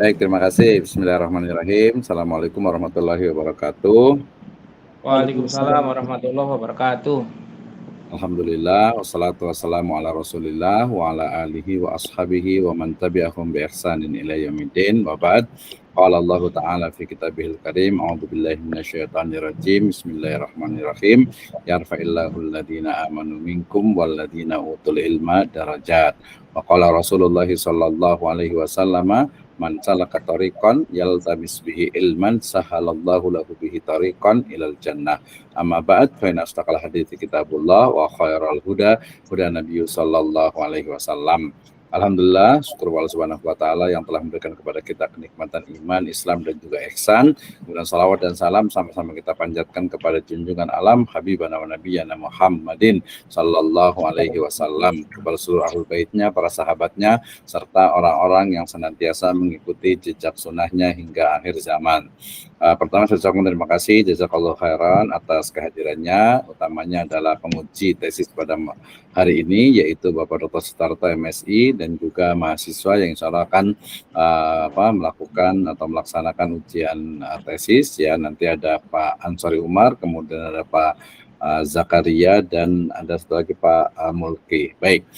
Baik, terima kasih. Bismillahirrahmanirrahim. Assalamualaikum warahmatullahi wabarakatuh. Waalaikumsalam warahmatullahi wabarakatuh. Alhamdulillah, wassalatu wassalamu ala rasulillah wa ala alihi wa ashabihi wa man tabi'ahum bi ihsanin ila yaumiddin wa ba'd. Qala Allah Ta'ala fi kitabihil karim, a'udzu billahi minasyaitonir rajim. Bismillahirrahmanirrahim. Yarfa'illahu alladhina amanu minkum walladhina utul ilma darajat. Wa qala Rasulullah sallallahu alaihi wasallam, man salaka tariqan yaltamis bihi ilman sahalallahu lahu bihi tariqan ilal jannah. Amma ba'd, fa inna astaqal hadithi kitabullah wa khairal huda huda Nabi sallallahu alaihi wasallam. Alhamdulillah, syukur Allah subhanahu wa ta'ala yang telah memberikan kepada kita kenikmatan iman, Islam, dan juga ihsan. Kemudian salawat dan salam sama-sama kita panjatkan kepada junjungan alam Habibana wa Nabiyana Muhammadin sallallahu alaihi wasallam, kepada seluruh ahlul baitnya, para sahabatnya, serta orang-orang yang senantiasa mengikuti jejak sunnahnya hingga akhir zaman. Pertama saya ucapkan terima kasih jazakallahu khairan atas kehadirannya, utamanya adalah penguji tesis pada hari ini, yaitu Bapak Dr. Sutarto MSI, dan juga mahasiswa yang insya Allah akan melakukan atau melaksanakan ujian tesis. Ya, nanti ada Pak Ansori Umar, kemudian ada Pak Zakaria, dan ada satu lagi Pak Mulki. Baik,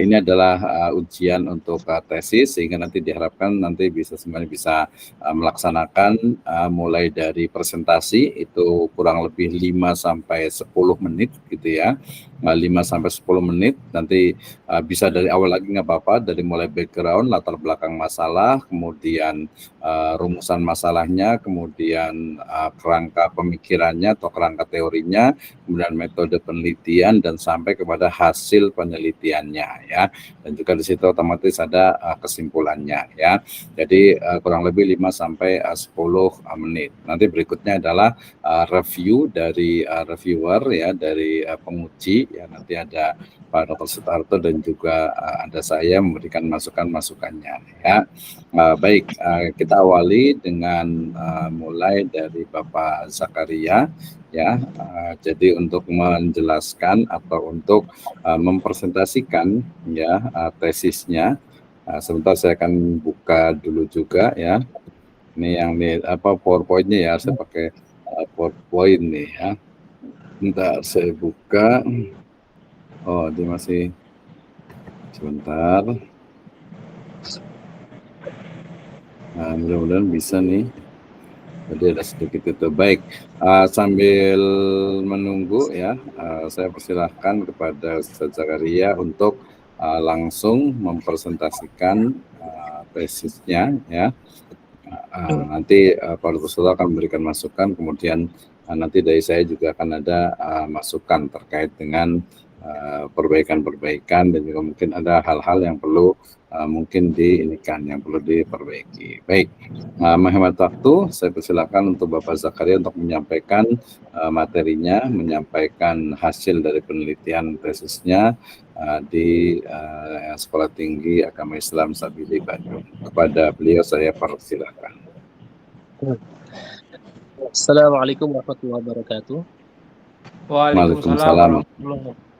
ini adalah ujian untuk tesis, sehingga nanti diharapkan nanti semuanya bisa melaksanakan mulai dari presentasi itu kurang lebih 5-10 menit gitu ya. 5-10 menit, nanti bisa dari awal lagi nggak apa-apa, dari mulai background, latar belakang masalah, kemudian rumusan masalahnya, kemudian kerangka pemikirannya atau kerangka teorinya, kemudian metode penelitian, dan sampai kepada hasil penelitiannya ya. Dan juga di situ otomatis ada kesimpulannya ya. Jadi kurang lebih 5-10 menit. Nanti berikutnya adalah review dari reviewer ya, dari penguji ya. Nanti ada Pak Dr. Sutarto dan juga ada saya memberikan masukan-masukannya ya. Baik, kita awali dengan mulai dari Bapak Zakaria ya. Jadi untuk menjelaskan atau untuk mempresentasikan ya tesisnya, sebentar saya akan buka dulu juga ya. Ini yang PowerPoint-nya ya, saya pakai PowerPoint nih ya. Bentar saya buka. Oh, dia masih sebentar. Nah, mudah-mudahan bisa nih. Jadi ada sedikit itu. Baik, sambil menunggu ya, saya persilahkan kepada Ustaz Zakaria untuk langsung mempresentasikan tesisnya ya. Nanti Pak Dr. akan memberikan masukan, kemudian nanti dari saya juga akan ada masukan terkait dengan perbaikan-perbaikan, dan juga mungkin ada hal-hal yang perlu mungkin yang perlu diperbaiki. Baik, menghemat waktu, saya persilakan untuk Bapak Zakaria untuk menyampaikan materinya, menyampaikan hasil dari penelitian tesisnya di Sekolah Tinggi Agama Islam Sabili Bandung. Kepada beliau saya persilakan. Assalamualaikum warahmatullahi wabarakatuh. Waalaikumsalam warahmatullahi wabarakatuh.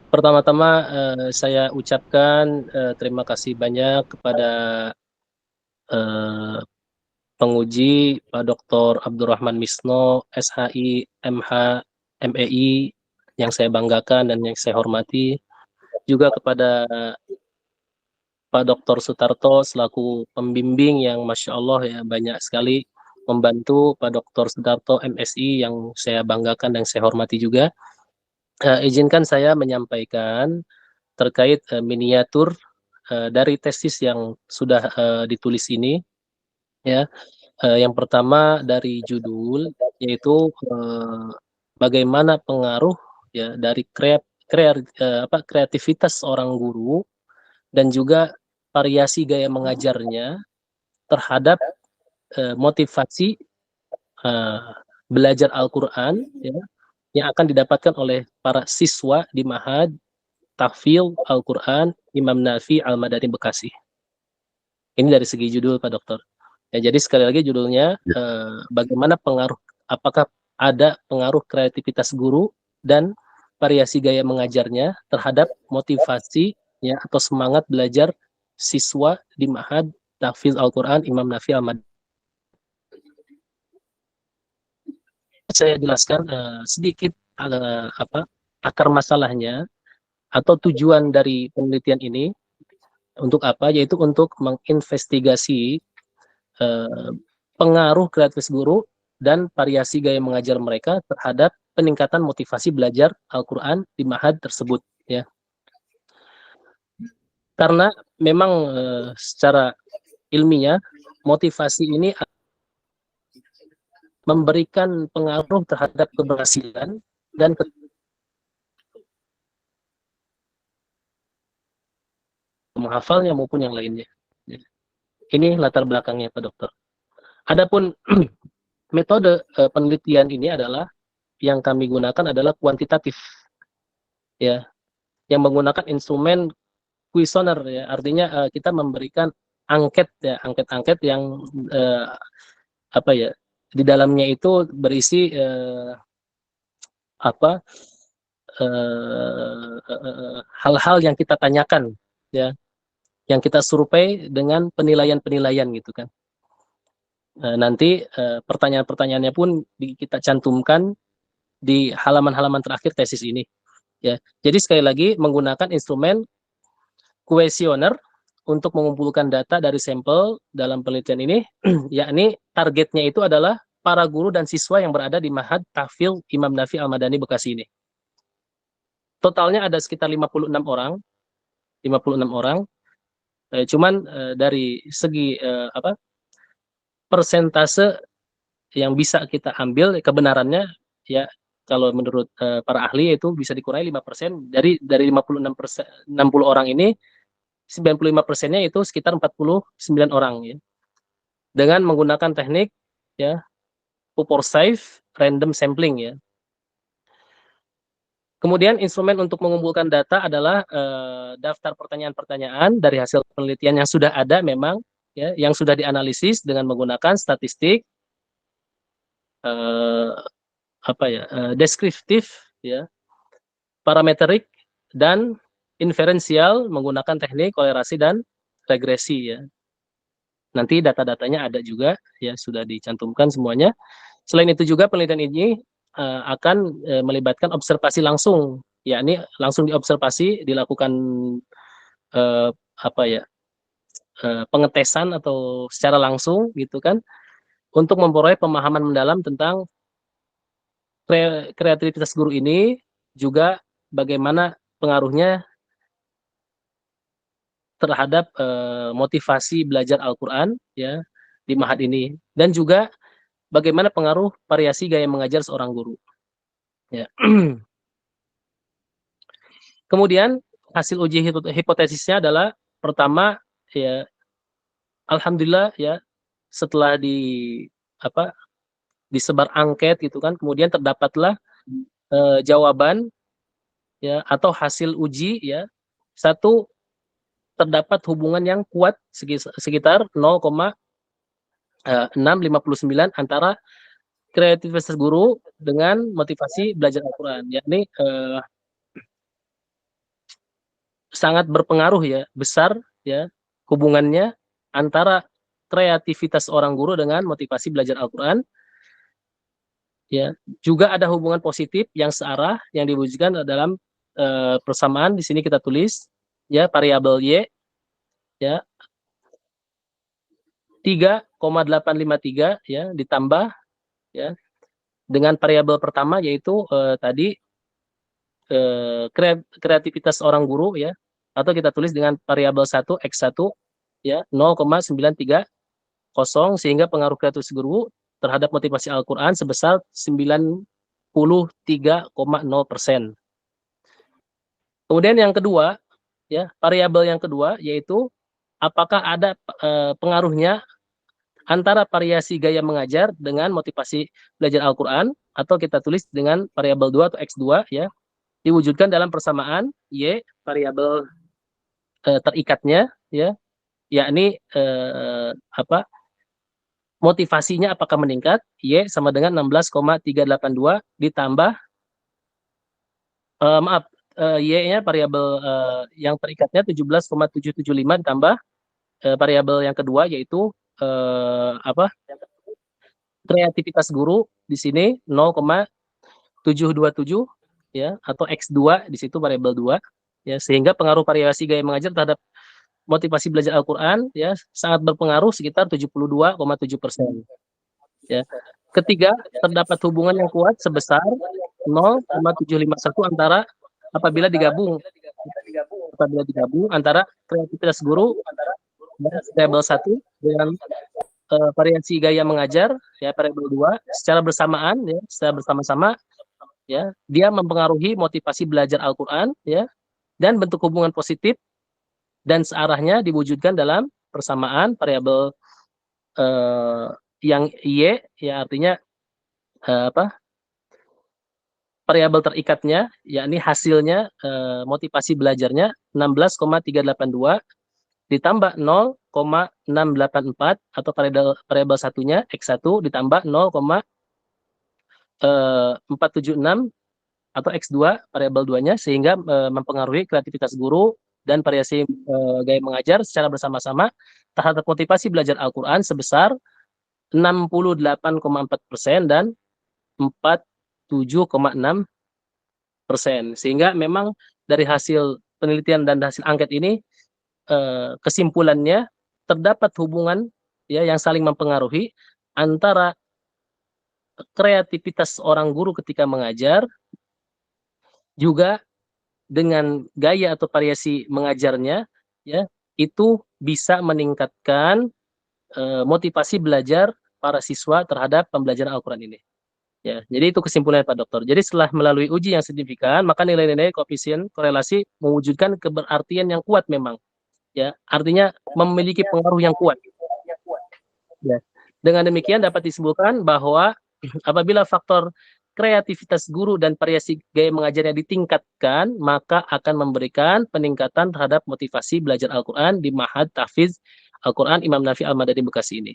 Pertama-tama saya ucapkan terima kasih banyak kepada penguji Pak Dr. Abdurrahman Misno, SHI, MH, MEI, yang saya banggakan dan yang saya hormati. Juga kepada Pak Dr. Sutarto selaku pembimbing yang Masya Allah ya, banyak sekali membantu Pak Dr. Sutarto MSI yang saya banggakan dan saya hormati juga. Izinkan saya menyampaikan terkait miniatur dari tesis yang sudah ditulis ini ya. Yang pertama dari judul, yaitu bagaimana pengaruh ya dari kreativitas seorang guru dan juga variasi gaya mengajarnya terhadap motivasi belajar Al-Quran ya, yang akan didapatkan oleh para siswa di Ma'had Tahfidz Al-Quran Imam Nafi Al-Madani Bekasi. Ini dari segi judul Pak Dokter. Ya, jadi sekali lagi judulnya bagaimana pengaruh, apakah ada pengaruh kreativitas guru dan variasi gaya mengajarnya terhadap motivasi ya atau semangat belajar siswa di Ma'had Tahfiz Al-Quran Imam Nafi Ahmad. Saya jelaskan sedikit akar masalahnya atau tujuan dari penelitian ini untuk apa, yaitu untuk menginvestigasi pengaruh kreativitas guru dan variasi gaya mengajar mereka terhadap peningkatan motivasi belajar Al-Quran di Ma'had tersebut, ya. Karena memang secara ilmiah motivasi ini memberikan pengaruh terhadap keberhasilan dan menghafalnya maupun yang lainnya. Ini latar belakangnya Pak Dokter. Adapun metode penelitian ini adalah yang kami gunakan adalah kuantitatif, ya, yang menggunakan instrumen kuesioner, ya, artinya kita memberikan angket, ya, angket-angket yang di dalamnya itu berisi hal-hal yang kita tanyakan, ya, yang kita survei dengan penilaian-penilaian gitu kan. Nanti pertanyaan-pertanyaannya pun kita cantumkan di halaman-halaman terakhir tesis ini, ya. Jadi sekali lagi menggunakan instrumen kuesioner untuk mengumpulkan data dari sampel dalam penelitian ini, yakni targetnya itu adalah para guru dan siswa yang berada di Ma'had Tahfiz Imam Nafi Al-Madani Bekasi ini. Totalnya ada sekitar 56 orang. Cuman dari segi persentase yang bisa kita ambil kebenarannya, ya, kalau menurut para ahli itu bisa dikurangi 5%. Dari 60 orang ini 95%-nya itu sekitar 49 orang, ya. Dengan menggunakan teknik, ya, purposive random sampling, ya. Kemudian instrumen untuk mengumpulkan data adalah daftar pertanyaan-pertanyaan dari hasil penelitian yang sudah ada memang, ya, yang sudah dianalisis dengan menggunakan statistik deskriptif, ya, parametrik dan inferensial menggunakan teknik kolerasi dan regresi, ya. Nanti data-datanya ada juga, ya, sudah dicantumkan semuanya. Selain itu juga penelitian ini akan melibatkan observasi langsung, yakni langsung diobservasi, dilakukan pengetesan atau secara langsung gitu kan, untuk memperoleh pemahaman mendalam tentang kreativitas guru ini, juga bagaimana pengaruhnya terhadap motivasi belajar Al-Quran, ya, di Ma'had ini, dan juga bagaimana pengaruh variasi gaya mengajar seorang guru, ya. Kemudian hasil uji hipotesisnya adalah pertama, ya, alhamdulillah, ya, setelah disebar angket gitu kan, kemudian terdapatlah jawaban, ya, atau hasil uji, ya, satu, terdapat hubungan yang kuat sekitar 0,659 antara kreativitas guru dengan motivasi belajar Al-Quran, yakni sangat berpengaruh, ya, besar, ya, hubungannya antara kreativitas orang guru dengan motivasi belajar Al-Quran, ya. Juga ada hubungan positif yang searah yang diwujudkan dalam persamaan. Di sini kita tulis, ya, variabel Y, ya, 3,853, ya, ditambah, ya, dengan variabel pertama yaitu tadi kreativitas orang guru, ya, atau kita tulis dengan variabel 1 X1, ya, 0,930, sehingga pengaruh kreativitas guru terhadap motivasi Al-Quran sebesar 93,0%. Kemudian yang kedua, ya, variabel yang kedua yaitu apakah ada pengaruhnya antara variasi gaya mengajar dengan motivasi belajar Al-Quran, atau kita tulis dengan variabel 2 atau X2, ya, diwujudkan dalam persamaan Y, variabel terikatnya, ya, yakni motivasinya apakah meningkat, Y sama dengan 16,382 ditambah Y-nya variabel yang terikatnya 17,775 ditambah variabel yang kedua yaitu kreativitas guru di sini 0,727 ya, atau X2 di situ variabel 2 ya, sehingga pengaruh variasi gaya mengajar terhadap motivasi belajar Al-Qur'an ya sangat berpengaruh sekitar 72,7% ya. Ketiga, terdapat hubungan yang kuat sebesar 0,751 apabila digabung antara kreativitas guru variabel 1 dengan variasi gaya mengajar ya variabel 2 secara bersamaan ya, secara bersama-sama ya, dia mempengaruhi motivasi belajar Al-Qur'an ya, dan bentuk hubungan positif dan searahnya diwujudkan dalam persamaan variabel yang Y ya, artinya variabel terikatnya yakni hasilnya motivasi belajarnya 16,382 ditambah 0,684 atau variabel satunya X1 ditambah 0,476 atau X2 variabel 2-nya sehingga mempengaruhi kreativitas guru dan variasi gaya mengajar secara bersama-sama terhadap motivasi belajar Al-Qur'an sebesar 68,4% dan 47,6%. Sehingga memang dari hasil penelitian dan hasil angket ini kesimpulannya terdapat hubungan ya yang saling mempengaruhi antara kreativitas seorang guru ketika mengajar juga dengan gaya atau variasi mengajarnya ya, itu bisa meningkatkan motivasi belajar para siswa terhadap pembelajaran Al-Qur'an ini. Ya, jadi itu kesimpulannya Pak Dokter. Jadi setelah melalui uji yang signifikan, maka nilai-nilai koefisien korelasi mewujudkan keberartian yang kuat memang. Ya, artinya memiliki pengaruh yang kuat. Ya. Dengan demikian dapat disimpulkan bahwa apabila faktor kreativitas guru dan variasi gaya mengajarnya ditingkatkan, maka akan memberikan peningkatan terhadap motivasi belajar Al-Qur'an di Ma'had Tahfiz Al-Qur'an Imam Nafi Al-Madani Bekasi ini.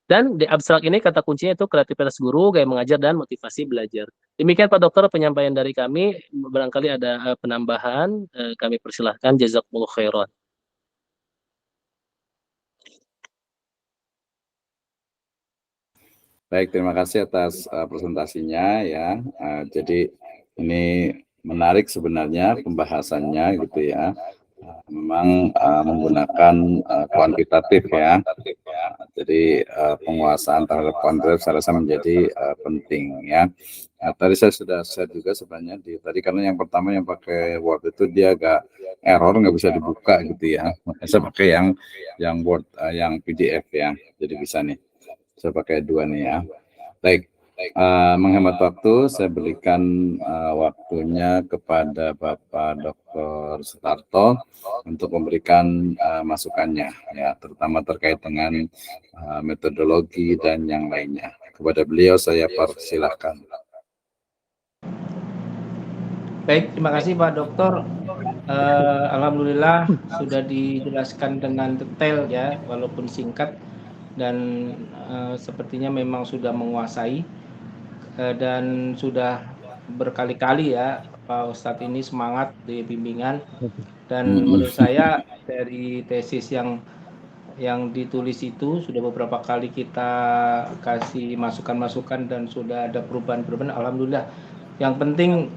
Dan di abstrak ini kata kuncinya itu kreativitas guru, gaya mengajar, dan motivasi belajar. Demikian Pak Dokter penyampaian dari kami. Barangkali ada penambahan, kami persilahkan. Jazakumullah khairan. Baik, terima kasih atas presentasinya ya. Jadi ini menarik sebenarnya pembahasannya gitu ya. Memang menggunakan kuantitatif ya. Jadi penguasaan terhadap kuantitatif saya rasa menjadi penting ya. Nah, tadi saya sudah share juga sebenarnya tadi karena yang pertama yang pakai Word itu dia agak error, nggak bisa dibuka gitu ya. Makanya saya pakai yang Word, yang PDF ya. Jadi bisa nih. Saya pakai dua nih ya. Baik, menghemat waktu, saya berikan waktunya kepada Bapak Dr. Sutarto untuk memberikan masukannya, ya, terutama terkait dengan metodologi dan yang lainnya. Kepada beliau saya persilahkan. Baik, terima kasih Pak Dokter. Alhamdulillah sudah dijelaskan dengan detail ya, walaupun singkat. Dan sepertinya memang sudah menguasai dan sudah berkali-kali ya Pak Ustadz ini semangat di bimbingan, dan menurut saya dari tesis yang ditulis itu sudah beberapa kali kita kasih masukan-masukan dan sudah ada perubahan-perubahan. Alhamdulillah. Yang penting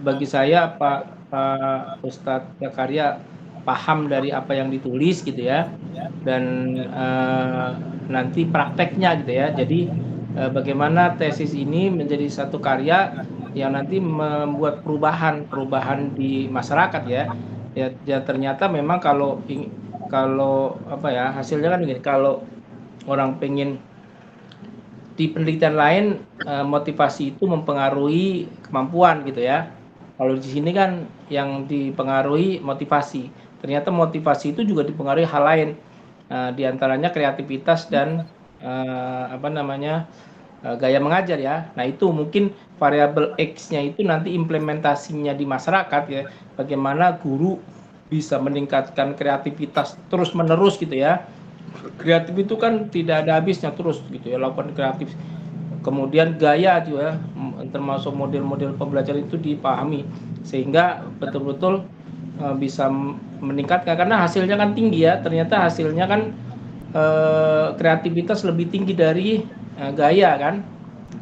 bagi saya Pak Ustadz Zakaria paham dari apa yang ditulis gitu ya, dan nanti prakteknya gitu ya. Jadi bagaimana tesis ini menjadi satu karya yang nanti membuat perubahan di masyarakat ya. Ya ternyata memang kalau apa ya hasilnya kan begini, kalau orang pengen di penelitian lain motivasi itu mempengaruhi kemampuan gitu ya. Kalau di sini kan yang dipengaruhi motivasi. Ternyata motivasi itu juga dipengaruhi hal lain, diantaranya kreativitas dan gaya mengajar ya. Nah itu mungkin variabel X-nya itu nanti implementasinya di masyarakat ya, bagaimana guru bisa meningkatkan kreativitas terus menerus gitu ya. Kreatif itu kan tidak ada habisnya, terus gitu ya, lakukan kreatif. Kemudian gaya juga termasuk model-model pembelajaran itu dipahami sehingga betul-betul bisa meningkatkan, karena hasilnya kan tinggi ya, ternyata hasilnya kan kreativitas lebih tinggi dari gaya kan.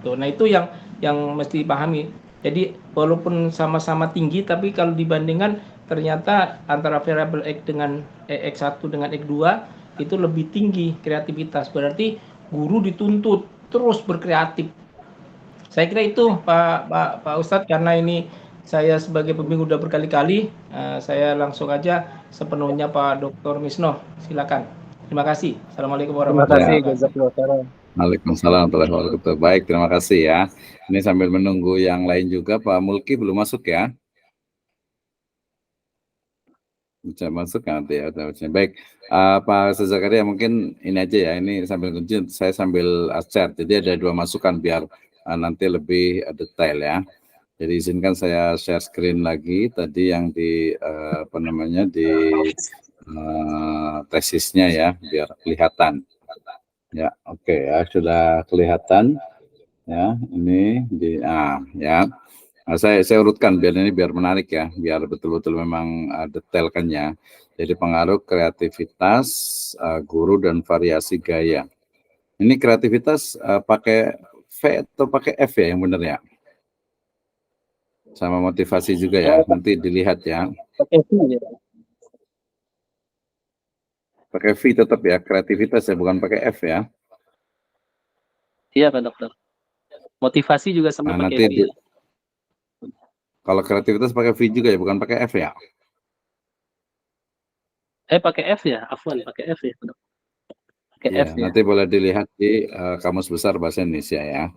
Tuh, nah itu yang mesti dipahami. Jadi walaupun sama-sama tinggi, tapi kalau dibandingkan ternyata antara variabel X dengan X1 dengan X2 itu lebih tinggi kreativitas. Berarti guru dituntut terus berkreatif. Saya kira itu Pak Ustadz, karena ini saya sebagai pembimbing udah berkali-kali, saya langsung aja sepenuhnya Pak Dr. Misno. Silakan. Terima kasih. Assalamualaikum Terima warahmatullahi kasih, Ya, wabarakatuh. jazakallahu khairan. Waalaikumsalam warahmatullahi wabarakatuh. Baik, terima kasih ya. Ini sambil menunggu yang lain juga, Pak Mulki belum masuk ya? Bisa masuk nanti ya. Baik, Pak Zakaria mungkin ini aja ya. Ini sambil kunci, saya sambil share. Jadi ada dua masukan biar nanti lebih detail ya. Jadi izinkan saya share screen lagi tadi yang di apa namanya di tesisnya ya, biar kelihatan. Ya, oke ya, sudah kelihatan ya. Ini di ya. Nah, saya urutkan biar menarik ya, biar betul-betul memang detailkannya. Jadi pengaruh kreativitas guru dan variasi gaya. Ini kreativitas pakai V atau pakai F ya yang benar ya? Sama motivasi juga ya, nanti dilihat ya. Pakai V ya. Pakai V tetap ya, kreativitas ya, bukan pakai F ya. Iya Pak Dokter. Motivasi juga sama Nah, pakai V. Kalau kreativitas pakai V juga ya, bukan pakai F ya? Pakai F ya, afwan, pakai F ya, Pak Dokter. Pakai Iya, F ya. nanti boleh dilihat di Kamus Besar Bahasa Indonesia ya.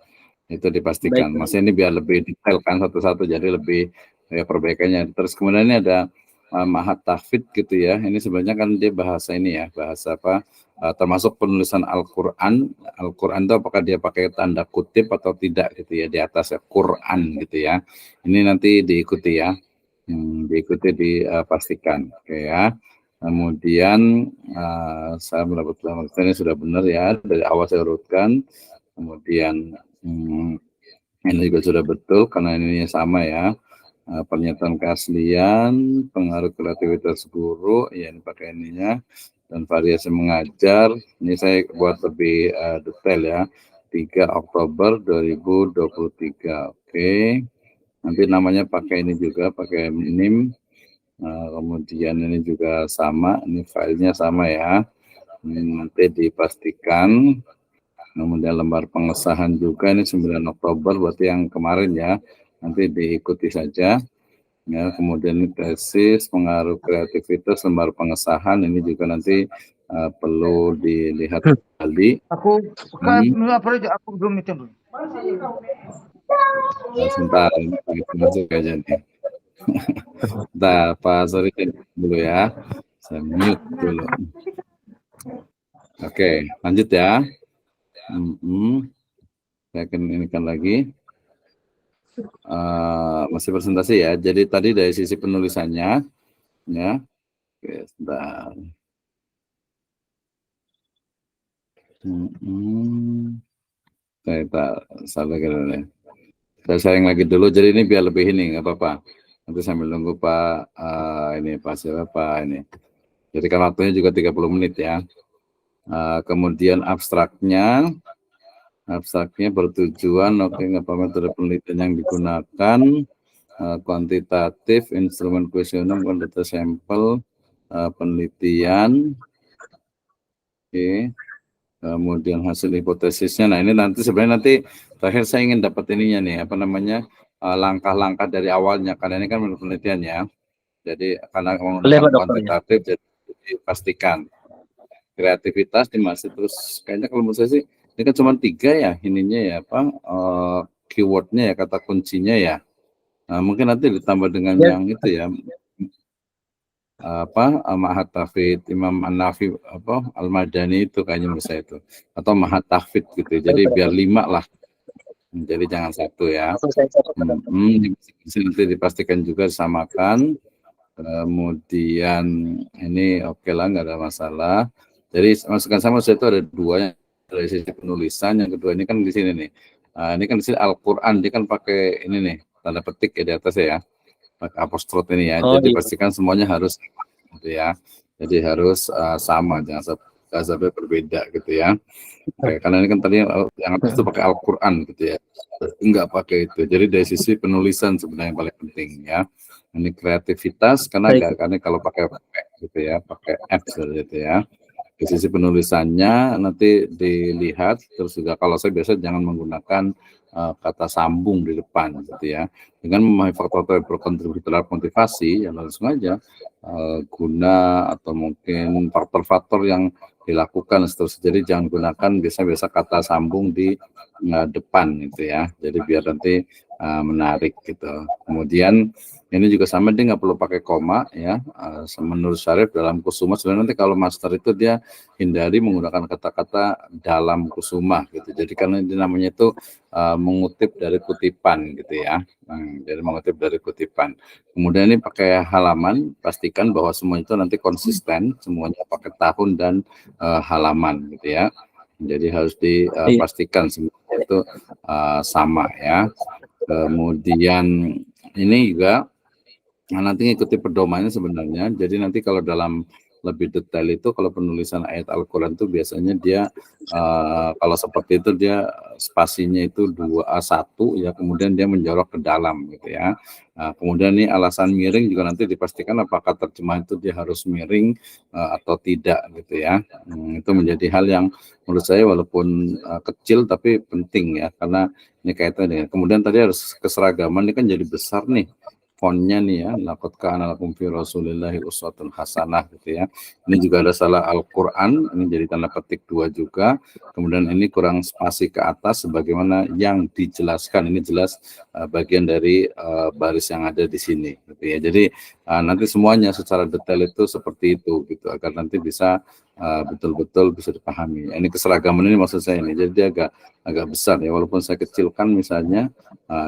Itu dipastikan. Baik, Maksudnya ini biar lebih detail kan satu-satu, jadi lebih ya perbaikannya. Terus kemudian ini ada Mahat Tahfidz gitu ya. Ini sebenarnya kan dia bahasa ini ya, bahasa apa? Termasuk penulisan Al-Qur'an. Al-Qur'an itu apakah dia pakai tanda kutip atau tidak gitu ya, di atas ya, Qur'an gitu ya. Ini nanti diikuti ya. Diikuti dipastikan. Oke ya. Kemudian saya mendapat ini sudah benar ya, dari awal saya urutkan. Kemudian ini juga sudah betul karena ini sama ya. Pernyataan keaslian, pengaruh kreativitas guru, ya ini pakai ininya, dan variasi mengajar. Ini saya buat lebih detail ya. 3 Oktober 2023. Oke. Nanti namanya pakai ini juga, pakai NIM. Kemudian ini juga sama, ini filenya sama ya. Nanti dipastikan. Kemudian lembar pengesahan juga ini 9 Oktober, berarti yang kemarin ya. Nanti diikuti saja. Ya, kemudian tesis, pengaruh kreativitas, lembar pengesahan, ini juga nanti perlu dilihat kembali. Aku aku belum itu belum. Sebentar, masuk aja nih. Nah, Pak Sori dulu ya. Saya mute dulu. Oke, lanjut ya. Saya akan inikan lagi. Masih presentasi ya. Jadi tadi dari sisi penulisannya, ya. Oke, sebentar. Salah kira. Saya sayang lagi dulu. Jadi ini biar lebih ini, nggak apa-apa. Nanti sambil nunggu Pak ini Pak siapa Pak ini. Jadi kan waktunya juga 30 menit ya. Kemudian abstraknya bertujuan, nggak apa metode penelitian yang digunakan, kuantitatif, instrumen kuesioner, data sampel, penelitian, kemudian hasil hipotesisnya. Nah ini nanti sebenarnya terakhir saya ingin dapat ininya nih, apa namanya, langkah-langkah dari awalnya, karena ini kan menurut penelitian ya. Jadi karena menggunakan kuantitatif, jadi dipastikan kreativitas dimasih terus. Kayaknya kalau menurut saya sih ini kan cuma 3 ya ininya ya, apa keywordnya ya, kata kuncinya ya. Mungkin nanti ditambah dengan yang itu ya, Mahat Tahfidz, Imam An-Nafi, Al-Madani itu kayaknya menurut saya itu, atau Mahat Tahfidz gitu. Jadi biar 5 lah. Jadi jangan 1 ya. Nanti dipastikan juga disamakan. Kemudian ini oke lah, nggak ada masalah. Jadi masukan sama saya itu ada 2 dari sisi penulisan. Yang kedua ini kan di sini nih. Ini kan di sini Al-Qur'an, dia kan pakai ini nih, tanda petik ya di atas ya. pakai apostrot ini ya. Oh Jadi iya. pastikan semuanya harus sama, gitu ya. Jadi harus sama, jangan sampai berbeda gitu ya. Oke, karena ini kan tadi yang atas itu pakai Al-Quran gitu ya, enggak pakai itu. Jadi dari sisi penulisan sebenarnya yang paling penting ya. Ini kreativitas karena Baik. karena kalau pakai gitu ya, pakai F gitu ya. Di sisi penulisannya nanti dilihat, terus juga kalau saya biasa jangan menggunakan kata sambung di depan gitu ya. Dengan memahami faktor-faktor yang berkontribusi terhadap motivasi, ya langsung aja guna atau mungkin faktor-faktor yang dilakukan seterusnya. Jadi jangan gunakan biasa-biasa kata sambung di depan gitu ya. Jadi biar nanti menarik gitu. Kemudian ini juga sama, dia nggak perlu pakai koma ya. Menurut Syarif dalam kusuma sebenarnya nanti kalau master itu dia hindari menggunakan kata-kata dalam kusuma gitu. Jadi karena ini namanya itu mengutip dari kutipan gitu ya. Jadi mengutip dari kutipan. Kemudian ini pakai halaman, pastikan bahwa semua itu nanti konsisten, semuanya pakai tahun dan halaman gitu ya. Jadi harus dipastikan semuanya itu sama ya. Kemudian ini juga nanti ngikuti pedomannya sebenarnya. Jadi nanti kalau dalam lebih detail itu kalau penulisan ayat Al-Quran itu biasanya dia kalau seperti itu dia spasinya itu 2A1 ya, kemudian dia menjorok ke dalam gitu ya. Kemudian nih alasan miring juga nanti dipastikan apakah terjemahan itu dia harus miring atau tidak gitu ya. Itu menjadi hal yang menurut saya walaupun kecil tapi penting ya, karena ini kaitan dengan kemudian tadi harus keseragaman, ini kan jadi besar nih fontnya nih ya, laqad kana lakum fi rasulillahi uswatun hasanah gitu ya. Ini juga ada salah Al-Qur'an, ini jadi tanda petik 2 juga. Kemudian ini kurang spasi ke atas sebagaimana yang dijelaskan. Ini jelas bagian dari baris yang ada di sini gitu ya. Jadi nanti semuanya secara detail itu seperti itu gitu, agar nanti bisa betul-betul bisa dipahami. Ini keseragaman ini maksud saya ini. Jadi dia agak besar ya, walaupun saya kecilkan misalnya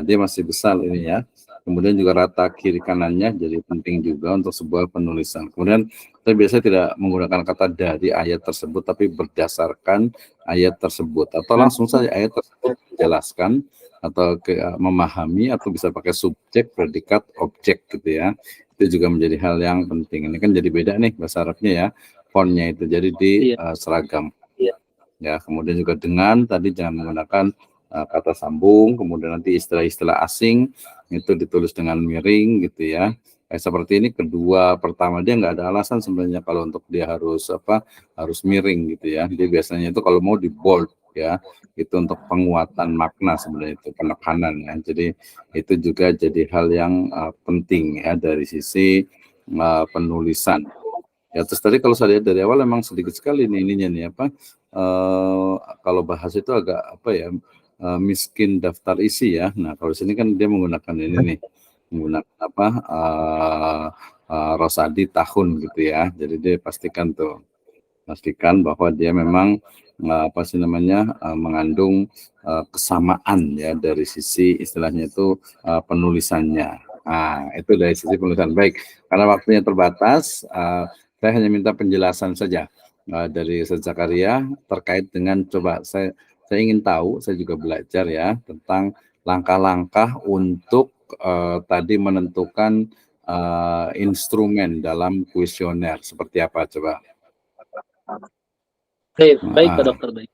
dia masih besar ini ya. Kemudian juga rata kiri kanannya jadi penting juga untuk sebuah penulisan. Kemudian saya biasanya tidak menggunakan kata dari ayat tersebut, tapi berdasarkan ayat tersebut atau langsung saja ayat tersebut dijelaskan atau memahami, atau bisa pakai subjek, predikat, objek gitu ya. Itu juga menjadi hal yang penting. Ini kan jadi beda nih bahasa Arabnya ya, fontnya itu jadi seragam. Ya, kemudian juga dengan tadi jangan menggunakan kata sambung, kemudian nanti istilah-istilah asing itu ditulis dengan miring gitu ya. Seperti ini kedua, pertama dia nggak ada alasan sebenarnya kalau untuk dia harus harus miring gitu ya. Dia biasanya itu kalau mau di bold ya, itu untuk penguatan makna sebenarnya, itu penekanan ya. Jadi itu juga jadi hal yang penting ya dari sisi penulisan. Ya, terus tadi kalau saya lihat dari awal memang sedikit sekali nih ininya nih kalau bahas itu agak miskin daftar isi ya. Nah kalau sini kan dia menggunakan ini nih, menggunakan Rosadi tahun gitu ya. Jadi dia pastikan bahwa dia memang mengandung kesamaan ya dari sisi istilahnya itu penulisannya. Nah itu dari sisi penulisan. Baik, karena waktunya terbatas, saya hanya minta penjelasan saja dari Ustaz Zakaria terkait dengan, coba saya ingin tahu, saya juga belajar ya tentang langkah-langkah untuk tadi menentukan instrumen dalam kuesioner seperti apa, coba. Baik Pak Dokter, baik.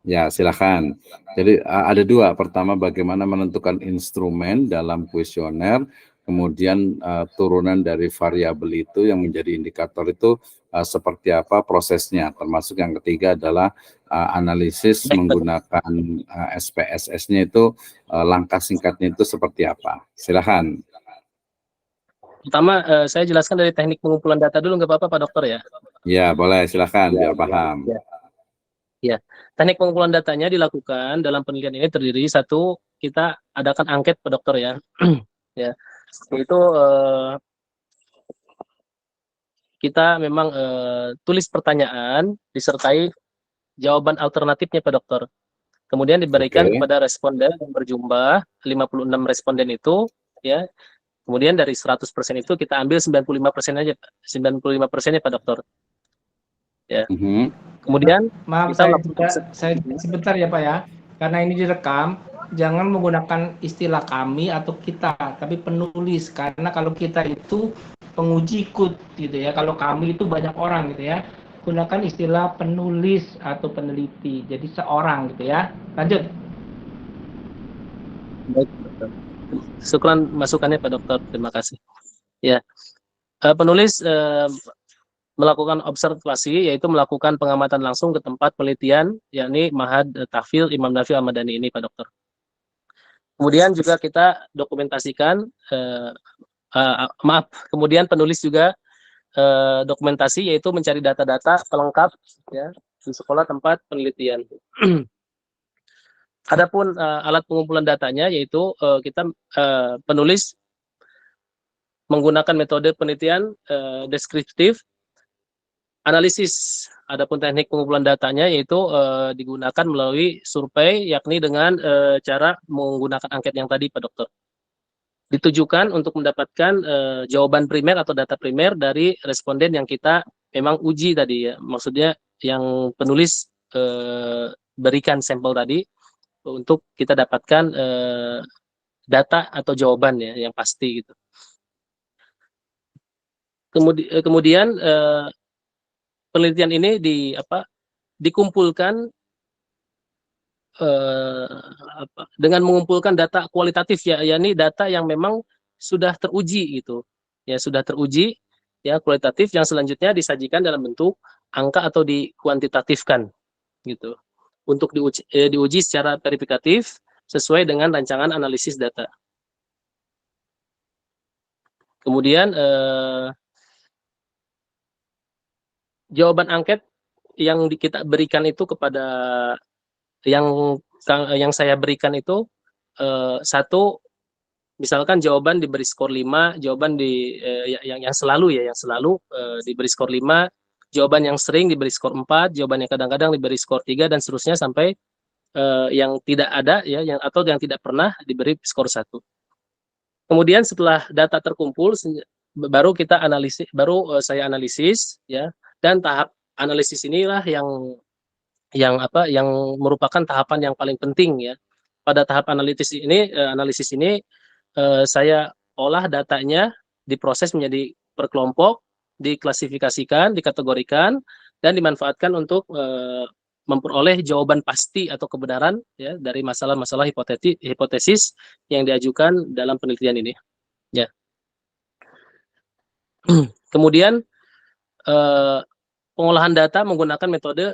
Ya, silakan. Jadi ada 2. Pertama, bagaimana menentukan instrumen dalam kuesioner. Kemudian turunan dari variabel itu yang menjadi indikator itu seperti apa prosesnya. Termasuk yang ketiga adalah analisis menggunakan SPSS-nya itu langkah singkatnya itu seperti apa. Silakan. Pertama, saya jelaskan dari teknik pengumpulan data dulu, nggak apa-apa Pak Dokter ya? Ya, boleh, silakan biar paham. Ya, teknik pengumpulan datanya dilakukan dalam penelitian ini terdiri satu, kita adakan angket Pak Dokter ya. Ya, itu kita memang tulis pertanyaan disertai jawaban alternatifnya Pak Dokter. Kemudian diberikan kepada responden yang berjumlah 56 responden itu ya. Kemudian dari 100% itu kita ambil 95% aja, 95%-nya Pak Dokter. Ya. Kemudian maaf, saya sebentar ya Pak ya, karena ini direkam. jangan menggunakan istilah kami atau kita, tapi penulis, karena kalau kita itu penguji ikut gitu ya, kalau kami itu banyak orang gitu ya. Gunakan istilah penulis atau peneliti, jadi seorang gitu ya. Lanjut. Baik, dokter. Syukran masukannya Pak Dokter, terima kasih. Ya, penulis melakukan observasi, yaitu melakukan pengamatan langsung ke tempat penelitian, yakni Ma'had Tahfidz Imam Naf'i Al-Madani ini, Pak Dokter. Kemudian juga kita dokumentasikan, kemudian penulis juga dokumentasi, yaitu mencari data-data pelengkap ya di sekolah tempat penelitian. Adapun alat pengumpulan datanya, yaitu kita penulis menggunakan metode penelitian deskriptif, analisis. Adapun teknik pengumpulan datanya yaitu digunakan melalui survei, yakni dengan cara menggunakan angket yang tadi, Pak Dokter. Ditujukan untuk mendapatkan jawaban primer atau data primer dari responden yang kita memang uji tadi ya. Maksudnya yang penulis berikan sampel tadi untuk kita dapatkan data atau jawaban ya yang pasti gitu. Kemudian penelitian ini dikumpulkan dengan mengumpulkan data kualitatif ya, yakni data yang memang sudah teruji gitu. Ya, sudah teruji ya, kualitatif, yang selanjutnya disajikan dalam bentuk angka atau dikuantitatifkan gitu. Untuk diuji secara verifikatif sesuai dengan rancangan analisis data. Kemudian jawaban angket yang kita berikan itu kepada yang saya berikan itu satu, misalkan jawaban diberi skor 5, jawaban yang selalu diberi skor 5, jawaban yang sering diberi skor 4, jawaban yang kadang-kadang diberi skor 3, dan seterusnya sampai yang tidak ada ya, atau yang tidak pernah diberi skor 1. Kemudian setelah data terkumpul baru kita analisis, saya analisis ya, dan tahap analisis inilah yang merupakan tahapan yang paling penting ya. Pada tahap analisis ini saya olah datanya, diproses menjadi per kelompok, diklasifikasikan, dikategorikan, dan dimanfaatkan untuk memperoleh jawaban pasti atau kebenaran ya dari masalah-masalah hipotesis yang diajukan dalam penelitian ini. Ya. Kemudian pengolahan data menggunakan metode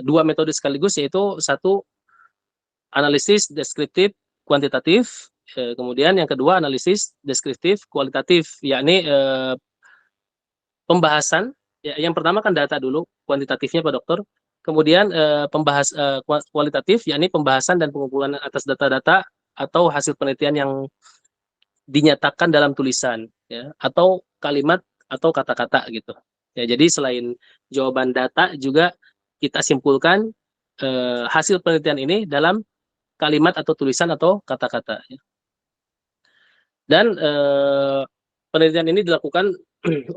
dua metode sekaligus, yaitu satu analisis deskriptif kuantitatif, kemudian yang kedua analisis deskriptif kualitatif, yakni pembahasan ya, yang pertama kan data dulu kuantitatifnya Pak Dokter, kemudian kualitatif, yakni pembahasan dan pengumpulan atas data-data atau hasil penelitian yang dinyatakan dalam tulisan ya, atau kalimat atau kata-kata gitu ya. Jadi selain jawaban data juga kita simpulkan hasil penelitian ini dalam kalimat atau tulisan atau kata-kata ya. Dan penelitian ini dilakukan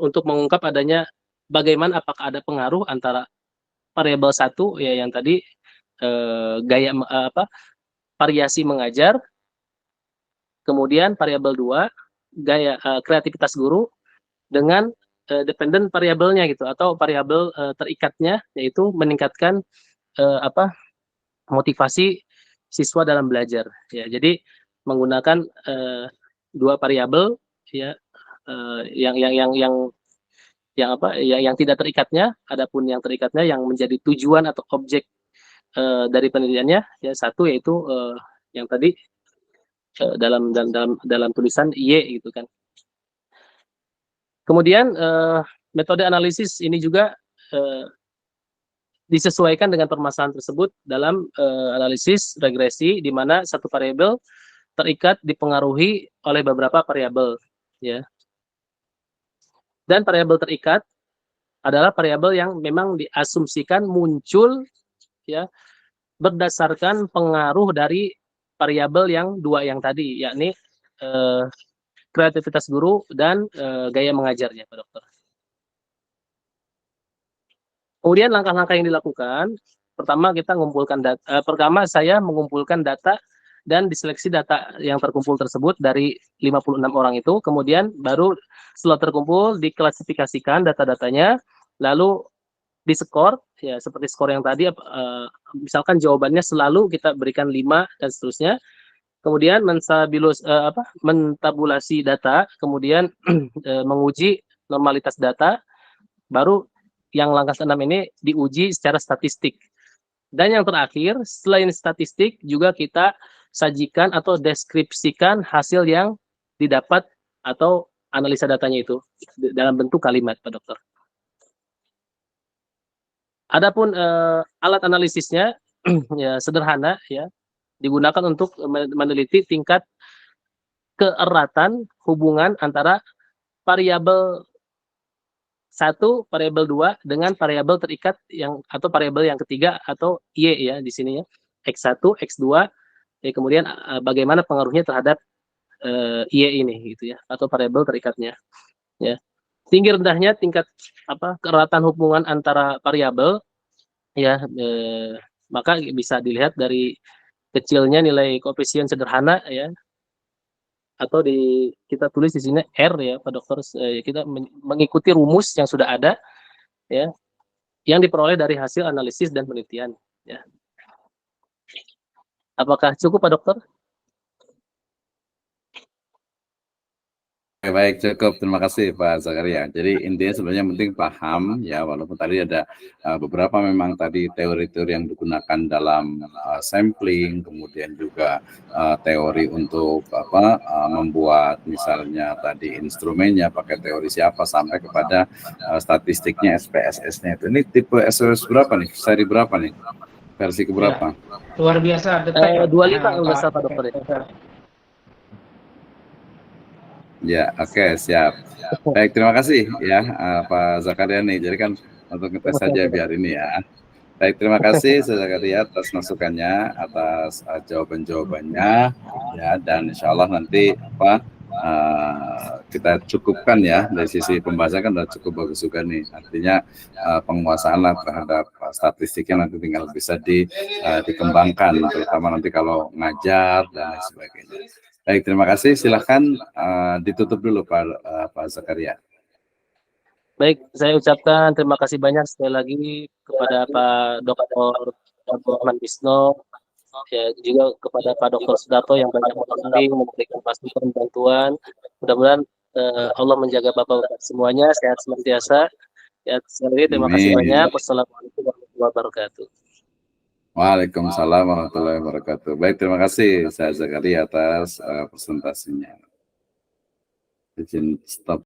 untuk mengungkap adanya bagaimana, apakah ada pengaruh antara variabel 1 ya yang tadi variasi mengajar, kemudian variabel 2 gaya kreativitas guru dengan dependent variabelnya gitu, atau variabel terikatnya, yaitu meningkatkan motivasi siswa dalam belajar ya. Jadi menggunakan dua variabel ya, yang tidak terikatnya, adapun yang terikatnya yang menjadi tujuan atau objek dari penelitiannya ya, satu yaitu yang tadi dalam tulisan Y gitu kan. Kemudian metode analisis ini juga disesuaikan dengan permasalahan tersebut dalam analisis regresi, di mana satu variabel terikat dipengaruhi oleh beberapa variabel ya. Dan variabel terikat adalah variabel yang memang diasumsikan muncul ya berdasarkan pengaruh dari variabel yang dua yang tadi, yakni kreativitas guru dan gaya mengajarnya, Pak Dokter. Kemudian langkah-langkah yang dilakukan Pertama kita pertama saya mengumpulkan data dan diseleksi data yang terkumpul tersebut dari 56 orang itu, kemudian baru setelah terkumpul diklasifikasikan data-datanya, lalu diskor ya seperti skor yang tadi, misalkan jawabannya selalu kita berikan 5 dan seterusnya. Kemudian mentabulasi data, kemudian menguji normalitas data, baru yang langkah 6 ini diuji secara statistik. Dan yang terakhir, selain statistik juga kita sajikan atau deskripsikan hasil yang didapat atau analisa datanya itu dalam bentuk kalimat, Pak Dokter. Adapun alat analisisnya ya sederhana ya, digunakan untuk meneliti tingkat keeratan hubungan antara variabel 1, variabel 2 dengan variabel terikat atau variabel yang ketiga atau Y ya di sini ya. X1, X2 ya, kemudian bagaimana pengaruhnya terhadap Y ini gitu ya, atau variabel terikatnya ya. Tinggi rendahnya tingkat keeratan hubungan antara variabel ya, maka bisa dilihat dari kecilnya nilai koefisien sederhana ya, atau kita tulis di sini R ya Pak Dokter, kita mengikuti rumus yang sudah ada ya, yang diperoleh dari hasil analisis dan penelitian ya. Apakah cukup Pak Dokter? Baik, cukup. Terima kasih Pak Zakaria. Jadi intinya sebenarnya penting paham ya, walaupun tadi ada beberapa memang tadi teori-teori yang digunakan dalam sampling, kemudian juga teori untuk membuat misalnya tadi instrumennya pakai teori siapa sampai kepada statistiknya SPSS-nya itu. Ini tipe SPSS berapa nih? Seri berapa nih? Versi keberapa? Ya, luar biasa detail. 25 kalau nggak salah Pak Dokter ya. Ya, oke, siap. Baik, terima kasih ya Pak Zakaria nih. Jadi kan untuk ngetes saja biar ini ya. Baik, terima kasih Zakaria atas masukannya, atas jawaban-jawabannya ya, dan insya Allah nanti kita cukupkan ya dari sisi pembahasan kan sudah cukup bagus juga nih. Artinya penguasaan lah terhadap statistiknya nanti tinggal bisa dikembangkan, terutama nanti kalau ngajar dan lain sebagainya. Baik, terima kasih. Silahkan ditutup dulu Pak Zakaria. Baik, saya ucapkan terima kasih banyak sekali lagi kepada Pak Dr. Abdurrahman Wisno, ya, juga kepada Pak Dr. Sudarto yang banyak memberikan masukan bantuan. Mudah-mudahan Allah menjaga Bapak semuanya, sehat senantiasa. Ya, sekali lagi terima kasih banyak. Wassalamualaikum warahmatullahi wabarakatuh. Waalaikumsalam warahmatullahi wabarakatuh. Baik, terima kasih saya Zakaria atas presentasinya. Izin stop.